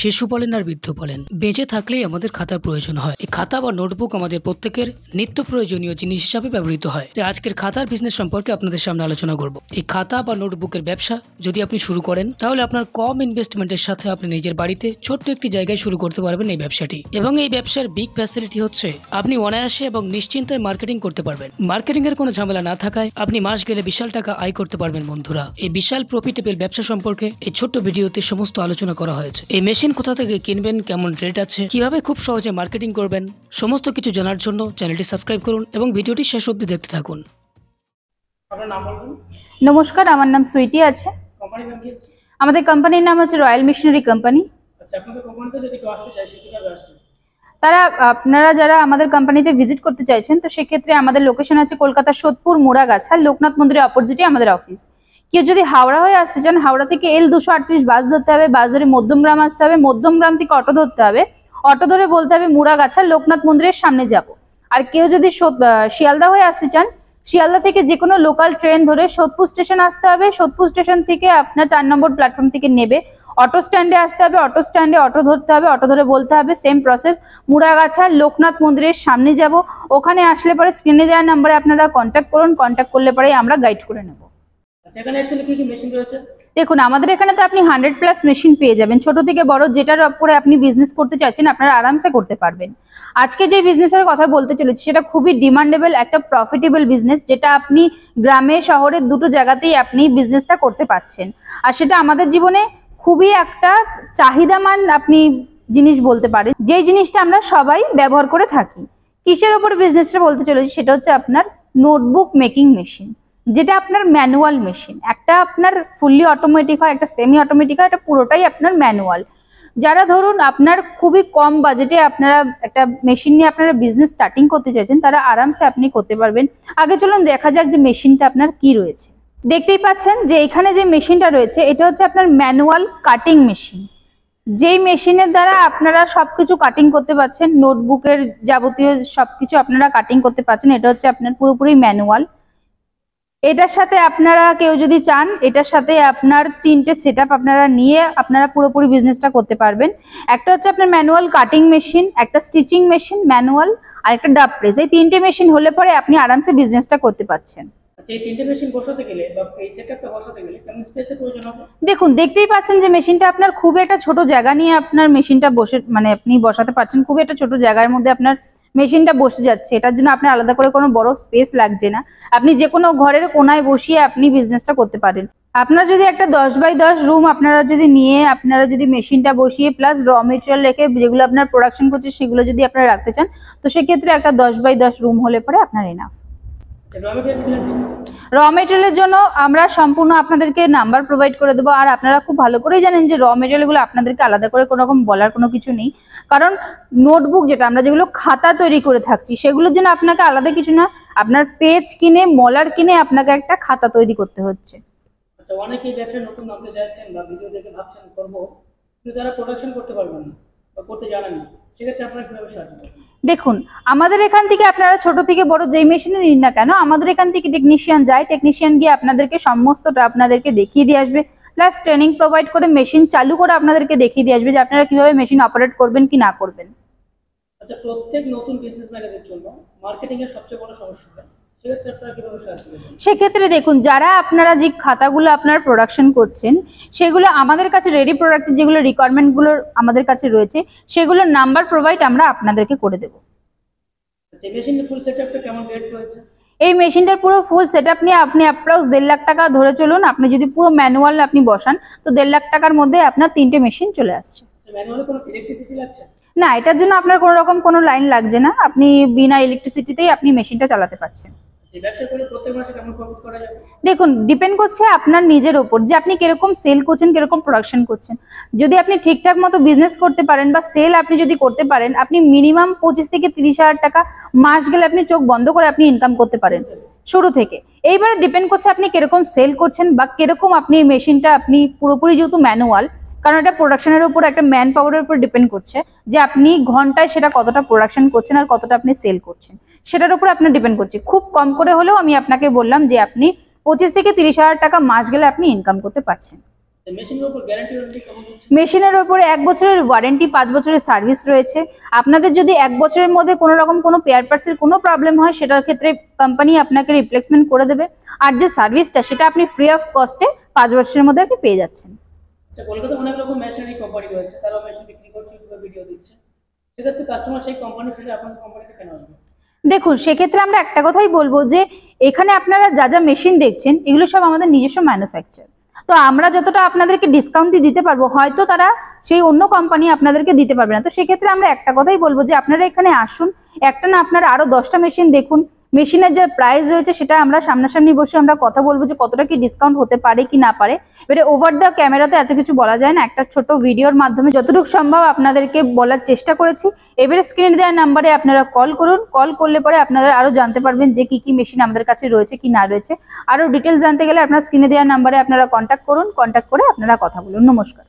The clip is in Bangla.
শিশু বলেন আর বৃদ্ধ বলেন, বেঁচে থাকলেই আমাদের খাতার প্রয়োজন হয়। এই খাতা বা নোটবুক আমাদের প্রত্যেকের নিত্য প্রয়োজনীয় জিনিস হিসাবে ব্যবহৃত হয়। তাই আজকের খাতার বিজনেস সম্পর্কে আপনাদের সামনে আলোচনা করব। এই খাতা বা নোটবুকের ব্যবসা যদি আপনি শুরু করেন, তাহলে আপনার কম ইনভেস্টমেন্টের সাথে আপনি নিজের বাড়িতে ছোট্ট একটি জায়গায় শুরু করতে পারবেন এই ব্যবসাটি। এবং এই ব্যবসার বিগ ফ্যাসিলিটি হচ্ছে আপনি অনায়াসে এবং নিশ্চিন্তায় মার্কেটিং করতে পারবেন। মার্কেটিং এর কোনো ঝামেলা না থাকায় আপনি মাস গেলে বিশাল টাকা আয় করতে পারবেন। বন্ধুরা, এই বিশাল প্রফিটেবল ব্যবসা সম্পর্কে এই ছোট্ট ভিডিওতে সমস্ত আলোচনা করা হয়েছে। এই মেশিন কোথা থেকে কিনবেন, কেমন রেট আছে, কিভাবে খুব সহজে মার্কেটিং করবেন, সমস্ত কিছু জানার জন্য চ্যানেলটি সাবস্ক্রাইব করুন এবং ভিডিওটি শেষ অবধি দেখতে থাকুন। আপনার নাম বলুন। নমস্কার, আমার নাম সুইটি আছে। কোম্পানির নাম কি? আমাদের কোম্পানির নাম হচ্ছে রয়্যাল মিশনারি কোম্পানি। আচ্ছা, আপনাদের কোম্পানিতে যদি কেউ আসতে চায় সে কিভাবে আসবে? আপনারা যারা আমাদের কোম্পানিতে ভিজিট করতে চাইছেন, তো সেক্ষেত্রে আমাদের লোকেশন আছে কলকাতা সোদপুর মোড়াগাছা, লোকনাথ মন্দিরের অপোজিটে আমাদের অফিস। কেউ যদি হাওড়া হয়ে আসতে চান, হাওড়া থেকে L238 বাস ধরতে হবে, বাস ধরে মধ্যমগ্রাম আসতে হবে, মধ্যমগ্রাম থেকে অটো ধরতে হবে, অটো ধরে বলতে হবে মুড়াগাছা, লোকনাথ মন্দিরের সামনে যাব। আর কেউ যদি শিয়ালদা হয়ে আসতে চান, শিয়ালদা থেকে যে কোনো লোকাল ট্রেন ধরে সোদপুর স্টেশন আসতে হবে। সোদপুর স্টেশন থেকে আপনার 4 নম্বর প্ল্যাটফর্ম থেকে নেবে অটো স্ট্যান্ডে আসতে হবে, অটো স্ট্যান্ডে অটো ধরতে হবে, অটো ধরে বলতে হবে সেম প্রসেস মুড়াগাছা লোকনাথ মন্দিরের সামনে যাব। ওখানে আসলে পরে স্ক্রিনে দেওয়া নাম্বারে আপনারা কন্ট্যাক্ট করুন, কন্ট্যাক্ট করলে পরে আমরা গাইড করে নেব। আচ্ছা, এখানে অ্যাকচুয়ালি কি কি মেশিন রয়েছে? দেখুন, আমাদের এখানে তো আপনি 100+ মেশিন পেয়ে যাবেন। ছোট থেকে বড় যেটার উপরে আপনি বিজনেস করতে চাইছেন আপনারা আরামসে করতে পারবেন। আজকে যে বিজনেসের কথা বলতে চলেছি সেটা খুবই ডিমান্ডেবল একটা প্রফিটেবল বিজনেস, যেটা আপনি গ্রামে শহরে দুটো জায়গাতেই আপনি বিজনেসটা করতে পারছেন। আর সেটা আমাদের জীবনে খুবই একটা চাহিদামান আপনি জিনিস বলতে পারেন, যেই জিনিসটা আমরা সবাই ব্যবহার করে থাকি। কিসের উপর বিজনেসটা বলতে চলেছি সেটা হচ্ছে আপনার নোটবুক মেকিং মেশিন, যেটা আপনার ম্যানুয়াল মেশিন। একটা আপনার ফুললি অটোমেটিক হয়, একটা সেমি অটোমেটিক হয়, এটা পুরোটাই আপনার ম্যানুয়াল। যারা ধরুন আপনার খুবই কম বাজেটে আপনারা একটা মেশিন নিয়ে আপনারা বিজনেস স্টার্টিং করতে চাইছেন, তারা আরামসে আপনি করতে পারবেন। আগে চলুন দেখা যাক যে মেশিনটা আপনার কি রয়েছে। দেখতেই পাচ্ছেন যে এখানে যে মেশিনটা রয়েছে এটা হচ্ছে আপনার ম্যানুয়াল কাটিং মেশিন, যেই মেশিনের দ্বারা আপনারা সবকিছু কাটিং করতে পারছেন। নোটবুকের যাবতীয় সবকিছু আপনারা কাটিং করতে পারছেন। এটা হচ্ছে আপনার পুরোপুরি ম্যানুয়াল। এটার সাথে আপনারা কেউ যদি চান, এটার সাথে আপনার 3টে সেটআপ আপনারা নিয়ে আপনারা পুরোপুরি বিজনেসটা করতে পারবেন। একটা হচ্ছে আপনার ম্যানুয়াল কাটিং মেশিন, একটা স্টিচিং মেশিন ম্যানুয়াল, আর একটা ডাব প্রেস। এই 3টে মেশিন হলে পরে আপনি আরামসে বিজনেসটা করতে পারছেন। আচ্ছা, এই 3টে মেশিন বসাতে গেলে বা এই সেটআপটা বসাতে গেলে কেমন স্পেসের প্রয়োজন হবে? দেখুন, দেখতেই পাচ্ছেন যে মেশিনটা আপনার খুব একটা ছোট জায়গা নিয়ে আপনার মেশিনটা আপনি বসাতে পারছেন। খুব একটা ছোট জায়গার মধ্যে আপনার মেশিনটা বসে যাচ্ছে। এটার জন্য আপনার আলাদা করে কোনো বড় স্পেস লাগছে না। আপনি যে কোনো ঘরের কোনায় বসিয়ে আপনি বিজনেসটা করতে পারেন। আপনার যদি একটা 10x10 রুম আপনারা যদি নিয়ে আপনারা যদি মেশিনটা বসিয়ে প্লাস র মেটেরিয়াল রেখে যেগুলো আপনার প্রোডাকশন করছে সেগুলো যদি আপনারা রাখতে চান, তো সেক্ষেত্রে একটা 10x10 রুম হলে পরে আপনার এনাফ। র মেটেরিয়ালের জন্য আমরা সম্পূর্ণ আপনাদেরকে নাম্বার প্রোভাইড করে দেবো। আর আপনারা খুব ভালো করেই জানেন যে র মেটেরিয়ালগুলো আপনাদেরকে আলাদা করে কোনো রকম বলার কোনো কিছু নেই, কারণ নোটবুক যেগুলো খাতা তৈরি করে থাকছি সেগুলোর জন্য আপনাকে আলাদা কিছু না, আপনার পেজ কিনে মলার কিনে আপনাকে একটা খাতা তৈরি করতে হচ্ছে। আচ্ছা, অনেকেই ব্যবসায় নতুন নামতে চাইছেন বা ভিডিও দেখে ভাবছেন করবো, কিন্তু তারা প্রোডাকশন করতে পারবেন না বা করতে জানেন না, সেক্ষেত্রে আপনারা কিভাবে সাহায্য করবেন? দেখুন, আমাদের এখান থেকে আপনারা ছোট থেকে বড় যেই মেশিনে নিন না কেন, আমাদের এখান থেকে টেকনিশিয়ান যায়, টেকনিশিয়ান গিয়ে আপনাদেরকে সমস্তটা আপনাদেরকে দেখিয়ে দিয়ে আসবে, প্লাস ট্রেনিং প্রোভাইড করে মেশিন চালু করে আপনাদেরকে দেখিয়ে দিয়ে আসবে যে আপনারা কিভাবে মেশিন অপারেট করবেন কি না করবেন। আচ্ছা, প্রত্যেক নতুন বিজনেসম্যানদের জন্য মার্কেটিং এর সবচেয়ে বড় সমস্যা হয়, সেক্ষেত্রে আপনারা কিভাবে সাহায্য করবেন? সেক্ষেত্রে দেখুন, যারা আপনারা যে খাতাগুলো আপনারা প্রোডাকশন করছেন সেগুলো আমাদের কাছে রেডি প্রোডাক্ট, যেগুলো রিকোয়ারমেন্টগুলো আমাদের কাছে রয়েছে সেগুলোর নাম্বার প্রোভাইড আমরা আপনাদেরকে করে দেবো। আচ্ছা, মেশিনের ফুল সেটআপটা কেমন রেট রয়েছে? এই মেশিনটার পুরো ফুল সেটআপ নিয়ে আপনি অ্যাপ্রক্স 1.5 লাখ টাকা ধরে চলুন। আপনি যদি পুরো ম্যানুয়াল আপনি বসান তো 1.5 লাখ টাকার মধ্যে আপনার 3টে মেশিন চলে আসছে। ম্যানুয়ালে কোনো ইলেকট্রিসিটি লাগছে না, এটার জন্য আপনার কোনো রকম কোনো লাইন লাগছে না, আপনি বিনা ইলেকট্রিসিটিতেই আপনি মেশিনটা চালাতে পারছেন। ব্যবসা করে প্রত্যেক মাসে কেমন প্রফিট করা যাবে? দেখুন, ডিপেন্ড করছে আপনার নিজের ওপর যে আপনি কিরকম সেল করছেন, কিরকম প্রোডাকশন করছেন। যদি আপনি ঠিকঠাক মতো বিজনেস করতে পারেন বা সেল আপনি যদি করতে পারেন, আপনি মিনিমাম 25 থেকে 30 হাজার টাকা মাস গেলে আপনি চোখ বন্ধ করে আপনি ইনকাম করতে পারেন শুরু থেকে। এইবারে ডিপেন্ড করছে আপনি কিরকম সেল করছেন বা কিরকম আপনি মেশিনটা আপনি পুরোপুরি যেহেতু ম্যানুয়াল, কারণ এটা প্রোডাকশনের উপর একটা ম্যান পাওয়ারের উপর ডিপেন্ড করছে যে আপনি ঘন্টায় সেটা কতটা প্রোডাকশন করছেন আর কতটা আপনি সেল করছেন, সেটার উপর আপনার ডিপেন্ড করছে। খুব কম করে হলেও আমি আপনাকে বললাম যে আপনি 25 থেকে 30 হাজার টাকা মাস গেলে আপনি ইনকাম করতে পারছেন। মেশিনের উপর গ্যারান্টি ওয়ারেন্টি কেমন হচ্ছে? মেশিনের ওপরে 1 বছরের ওয়ারেন্টি, 5 বছরের সার্ভিস রয়েছে। আপনাদের যদি 1 বছরের মধ্যে কোনো রকম কোনো পেয়ার পার্টসের কোনো প্রবলেম হয়, সেটার ক্ষেত্রে কোম্পানি আপনাকে রিপ্লেসমেন্ট করে দেবে। আর যে সার্ভিসটা, সেটা আপনি ফ্রি অফ কস্টে 5 বছরের মধ্যে আপনি পেয়ে যাচ্ছেন। আচ্ছা, কলকাতায় অনেক রকম মেশিনারি কোম্পানি রয়েছে, তারা মেশিন বিক্রি করছে, ইউটিউবে ভিডিও দিচ্ছে, সেক্ষেত্রে কাস্টমার সেই কোম্পানি ছেড়ে আপনাদের কোম্পানিতে কেন আসবে? দেখুন, সেক্ষেত্রে আমরা একটা কথাই বলবো যে এখানে আপনারা যা যা মেশিন দেখছেন, এগুলো সব আমাদের নিজস্ব ম্যানুফ্যাকচার। তো আমরা যতটা আপনাদেরকে ডিসকাউন্ট দিতে পারবো, হয়তো তারা সেই অন্য কোম্পানি আপনাদেরকে দিতে পারবে না। তো সেক্ষেত্রে আমরা একটা কথাই বলবো যে আপনারা এখানে আসুন, একটা না আপনারা আরো 10টা মেশিন দেখুন। মেশিনের যে প্রাইস রয়েছে, সেটা আমরা সামনাসামনি বসে আমরা কথা বলবো যে কতটা কি ডিসকাউন্ট হতে পারে কি না পারে। এবারে ওভার দ্য ক্যামেরাতে এত কিছু বলা যায় না, একটা ছোট ভিডিওর মাধ্যমে যতটুকু সম্ভব আপনাদেরকে বলার চেষ্টা করেছি। এবারে স্ক্রিনে দেওয়া নাম্বারে আপনারা কল করুন, কল করলে পরে আপনারা আরো জানতে পারবেন যে কি কি মেশিন আমাদের কাছে রয়েছে কি না রয়েছে। আরো ডিটেলস জানতে গেলে আপনার স্ক্রিনে দেওয়া নাম্বারে আপনারা কন্ট্যাক্ট করুন, কন্ট্যাক্ট করে আপনারা কথা বলুন। নমস্কার।